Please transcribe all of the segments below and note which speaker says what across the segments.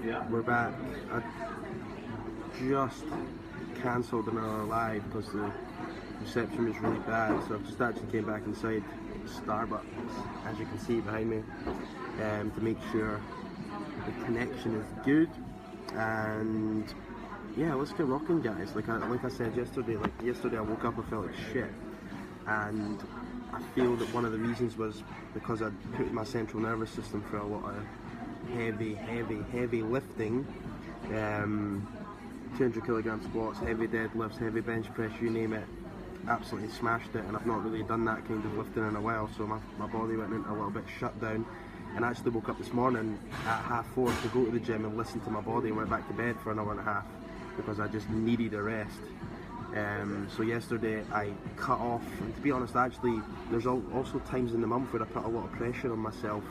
Speaker 1: We're back. I just cancelled another live because the reception was really bad, so I've just actually came back inside Starbucks, as you can see behind me, to make sure the connection is good. And yeah, let's get rocking, guys. Like I said yesterday, I woke up and felt like shit, and I feel that one of the reasons was because I'd put my central nervous system through a lot of heavy lifting, 200 kilogram squats, heavy deadlifts, heavy bench press, you name it. Absolutely smashed it, and I've not really done that kind of lifting in a while, so my body went into a little bit shut down. And I actually woke up this morning at 4:30 to go to the gym and listen to my body, and went back to bed for an hour and a half because I just needed a rest. So yesterday I cut off, and to be honest, actually there's also times in the month where I put a lot of pressure on myself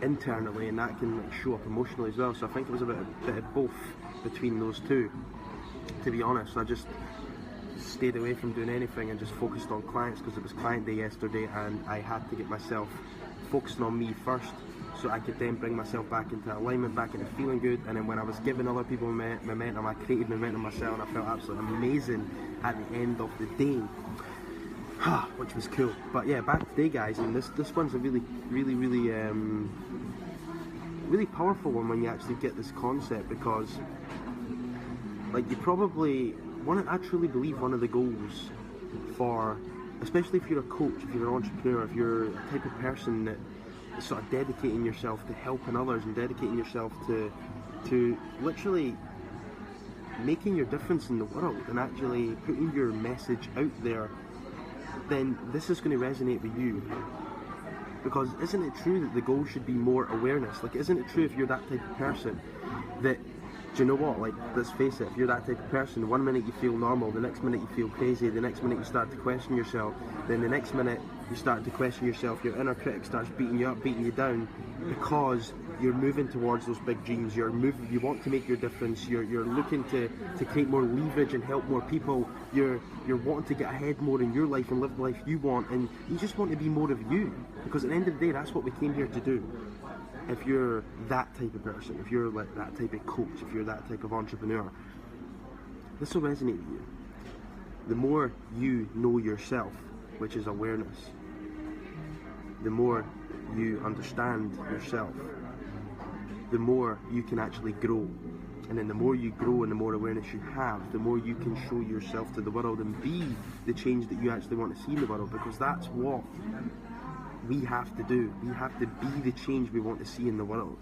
Speaker 1: internally, and that can show up emotionally as well. So I think it was a bit of both between those two, to be honest. I just stayed away from doing anything and just focused on clients because it was client day yesterday, and I had to get myself focusing on me first so I could then bring myself back into alignment, back into feeling good. And then when I was giving other people momentum, I created momentum myself, and I felt absolutely amazing at the end of the day, which was cool. But yeah, back today, guys, and this one's a really powerful one when you actually get this concept, because like I truly believe one of the goals for, especially if you're a coach, if you're an entrepreneur, if you're a type of person that is sort of dedicating yourself to helping others and dedicating yourself to literally making your difference in the world and actually putting your message out there, then this is going to resonate with you. Because isn't it true that the goal should be more awareness? Like, isn't it true if you're that type of person that, do you know what, like, let's face it, if you're that type of person, one minute you feel normal, the next minute you feel crazy, the next minute you start to question yourself, then the next minute you start to question yourself, your inner critic starts beating you up, beating you down, because you're moving towards those big dreams, you want to make your difference, you're looking to create more leverage and help more people, you're wanting to get ahead more in your life and live the life you want, and you just want to be more of you, because at the end of the day, that's what we came here to do. If you're that type of person, if you're like that type of coach, if you're that type of entrepreneur, this will resonate with you. The more you know yourself, which is awareness, the more you understand yourself, the more you can actually grow. And then the more you grow and the more awareness you have, the more you can show yourself to the world and be the change that you actually want to see in the world, because that's what we have to do. We have to be the change we want to see in the world.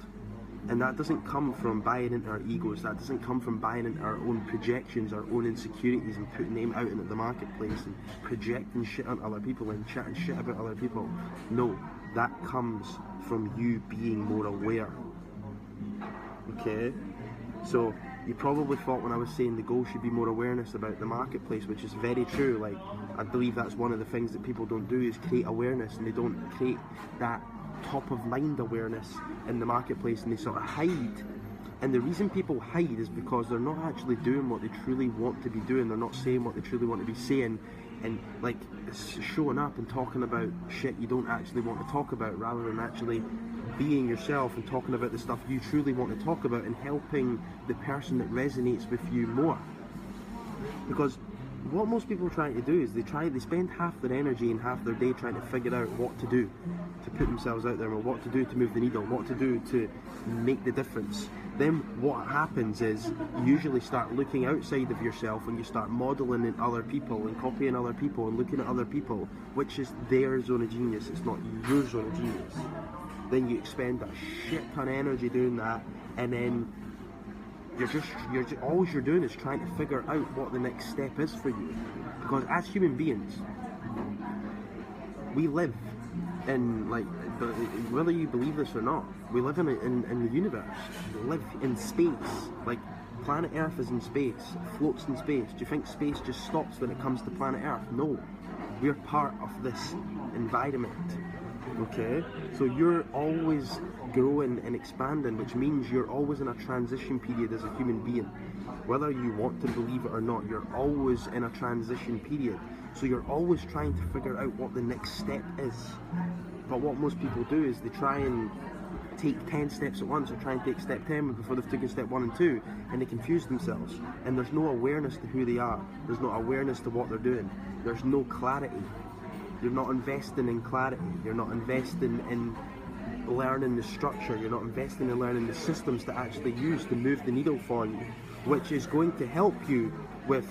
Speaker 1: And that doesn't come from buying into our egos, that doesn't come from buying into our own projections, our own insecurities, and putting them out into the marketplace and projecting shit on other people and chatting shit about other people. No, that comes from you being more aware. Okay? So you probably thought when I was saying the goal should be more awareness about the marketplace, which is very true. Like, I believe that's one of the things that people don't do, is create awareness, and they don't create that top of mind awareness in the marketplace, and they sort of hide. And the reason people hide is because they're not actually doing what they truly want to be doing, they're not saying what they truly want to be saying, and like showing up and talking about shit you don't actually want to talk about, rather than actually being yourself and talking about the stuff you truly want to talk about and helping the person that resonates with you more. Because what most people are trying to do is they spend half their energy and half their day trying to figure out what to do to put themselves out there, or what to do to move the needle, what to do to make the difference. Then what happens is you usually start looking outside of yourself, and you start modeling in other people and copying other people and looking at other people, which is their zone of genius, it's not your zone of genius. Then you expend a shit ton of energy doing that, and then all you're doing is trying to figure out what the next step is for you. Because as human beings, we live in, like, whether you believe this or not, we live in the universe. We live in space. Like, planet Earth is in space, floats in space. Do you think space just stops when it comes to planet Earth? No. We're part of this environment. Okay, so you're always growing and expanding, which means you're always in a transition period as a human being. Whether you want to believe it or not, you're always in a transition period. So you're always trying to figure out what the next step is. But what most people do is they try and take 10 steps at once or try and take step 10 before they've taken step 1 and 2, and they confuse themselves, and there's no awareness to who they are, there's no awareness to what they're doing, there's no clarity. You're not investing in clarity, you're not investing in learning the structure, you're not investing in learning the systems to actually use to move the needle for you, which is going to help you with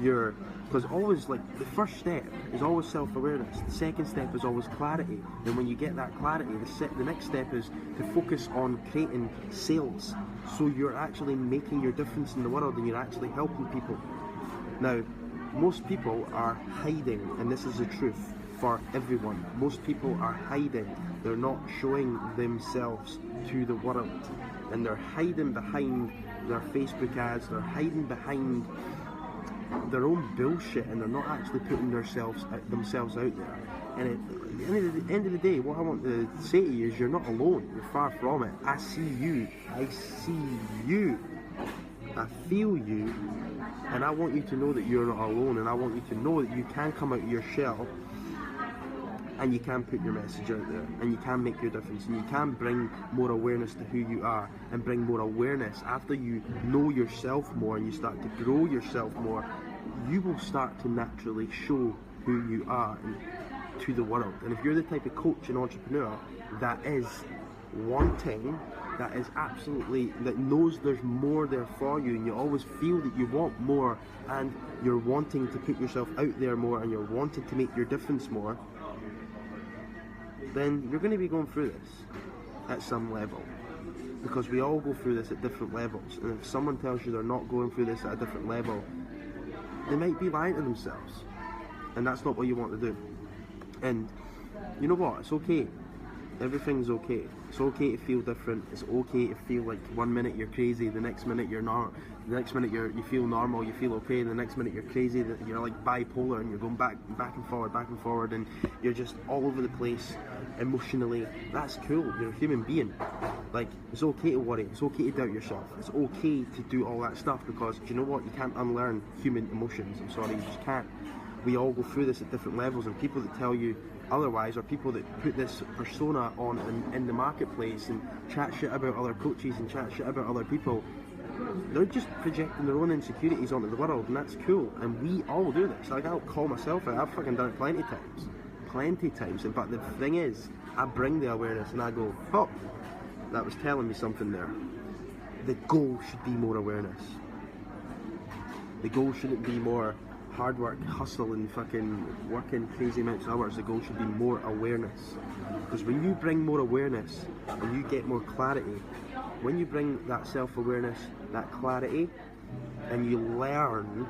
Speaker 1: your, because always, like, the first step is always self-awareness, the second step is always clarity, and when you get that clarity, the next step is to focus on creating sales, so you're actually making your difference in the world and you're actually helping people. Now, most people are hiding, and this is the truth for everyone, most people are hiding, they're not showing themselves to the world, and they're hiding behind their Facebook ads, they're hiding behind their own bullshit, and they're not actually putting themselves out there. And at the end of the day, what I want to say to you is you're not alone, you're far from it. I see you, I feel you, and I want you to know that you're not alone, and I want you to know that you can come out of your shell and you can put your message out there, and you can make your difference, and you can bring more awareness to who you are, and bring more awareness. After you know yourself more and you start to grow yourself more, you will start to naturally show who you are to the world. And if you're the type of coach and entrepreneur that is wanting, that is absolutely, that knows there's more there for you, and you always feel that you want more, and you're wanting to put yourself out there more, and you're wanting to make your difference more, then you're going to be going through this at some level, because we all go through this at different levels. And if someone tells you they're not going through this at a different level, they might be lying to themselves, and that's not what you want to do. And you know what, it's okay, everything's okay. It's okay to feel different, it's okay to feel like 1 minute you're crazy, the next minute you're not, the next minute you feel normal, you feel okay, and the next minute you're crazy, that you're like bipolar, and you're going back and forward, and you're just all over the place emotionally. That's cool, you're a human being. Like, it's okay to worry, it's okay to doubt yourself, it's okay to do all that stuff, because do you know what, you can't unlearn human emotions. I'm sorry, you just can't. We all go through this at different levels, and people that tell you otherwise, or people that put this persona on in the marketplace and chat shit about other coaches and chat shit about other people, they're just projecting their own insecurities onto the world, and that's cool. And we all do this. Like, I'll call myself out, I've fucking done it plenty times. But the thing is, I bring the awareness and I go, oh, that was telling me something there. The goal should be more awareness. The goal shouldn't be more hard work, hustle, and fucking working crazy amounts of hours. The goal should be more awareness. Because when you bring more awareness and you get more clarity, when you bring that self-awareness, that clarity, and you learn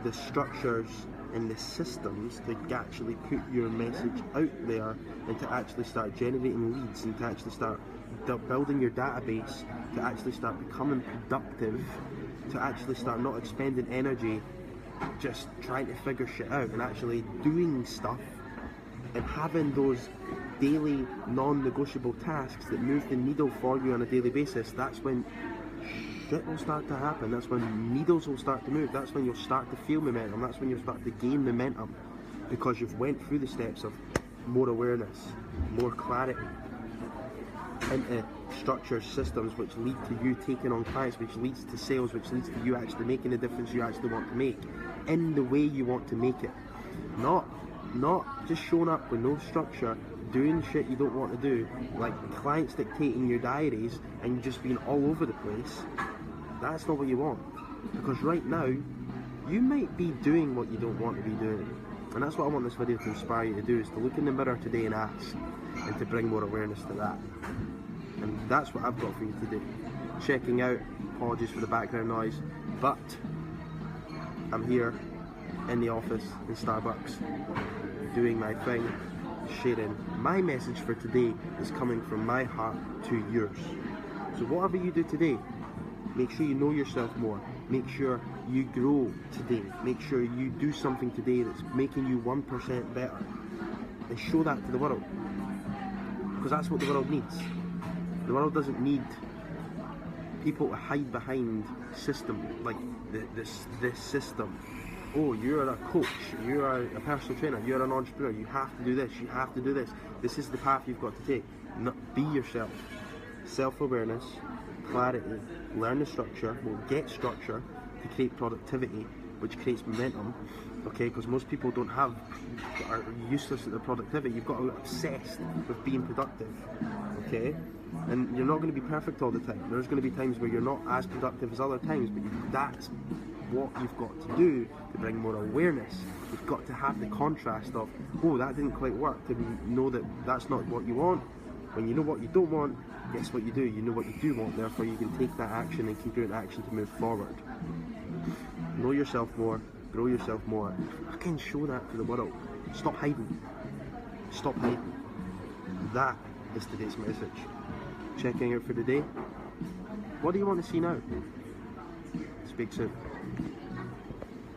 Speaker 1: the structures and the systems to actually put your message out there, and to actually start generating leads, and to actually start building your database, to actually start becoming productive, to actually start not expending energy just trying to figure shit out, and actually doing stuff and having those daily non-negotiable tasks that move the needle for you on a daily basis, that's when shit will start to happen. That's when needles will start to move. That's when you'll start to feel momentum. That's when you'll start to gain momentum, because you've went through the steps of more awareness, more clarity, into structures, systems, which lead to you taking on clients, which leads to sales, which leads to you actually making the difference you actually want to make in the way you want to make it. Not just showing up with no structure, doing shit you don't want to do, like clients dictating your diaries and just being all over the place. That's not what you want, because right now you might be doing what you don't want to be doing. And that's what I want this video to inspire you to do, is to look in the mirror today and ask, and to bring more awareness to that. And that's what I've got for you today. Checking out, apologies for the background noise, but I'm here in the office in Starbucks doing my thing, sharing my message for today is coming from my heart to yours. So whatever you do today, make sure you know yourself more, make sure you grow today, make sure you do something today that's making you 1% better, and show that to the world, because that's what the world needs. The world doesn't need people to hide behind system, like this system. Oh, you're a coach, you're a personal trainer, you're an entrepreneur, you have to do this, you have to do this. This is the path you've got to take. Be yourself. self-awareness, clarity, learn the structure, well, get structure to create productivity, which creates momentum, okay, because most people are useless at their productivity. You've got to get obsessed with being productive, okay, and you're not going to be perfect all the time. There's going to be times where you're not as productive as other times, but that's what you've got to do to bring more awareness. You've got to have the contrast of, oh, that didn't quite work, to know that that's not what you want. When you know what you don't want, guess what you do? You know what you do want, therefore you can take that action and keep doing action to move forward. Know yourself more, grow yourself more. Fucking show that to the world. Stop hiding. Stop hiding. That is today's message. Checking out for today. What do you want to see now? Speak soon.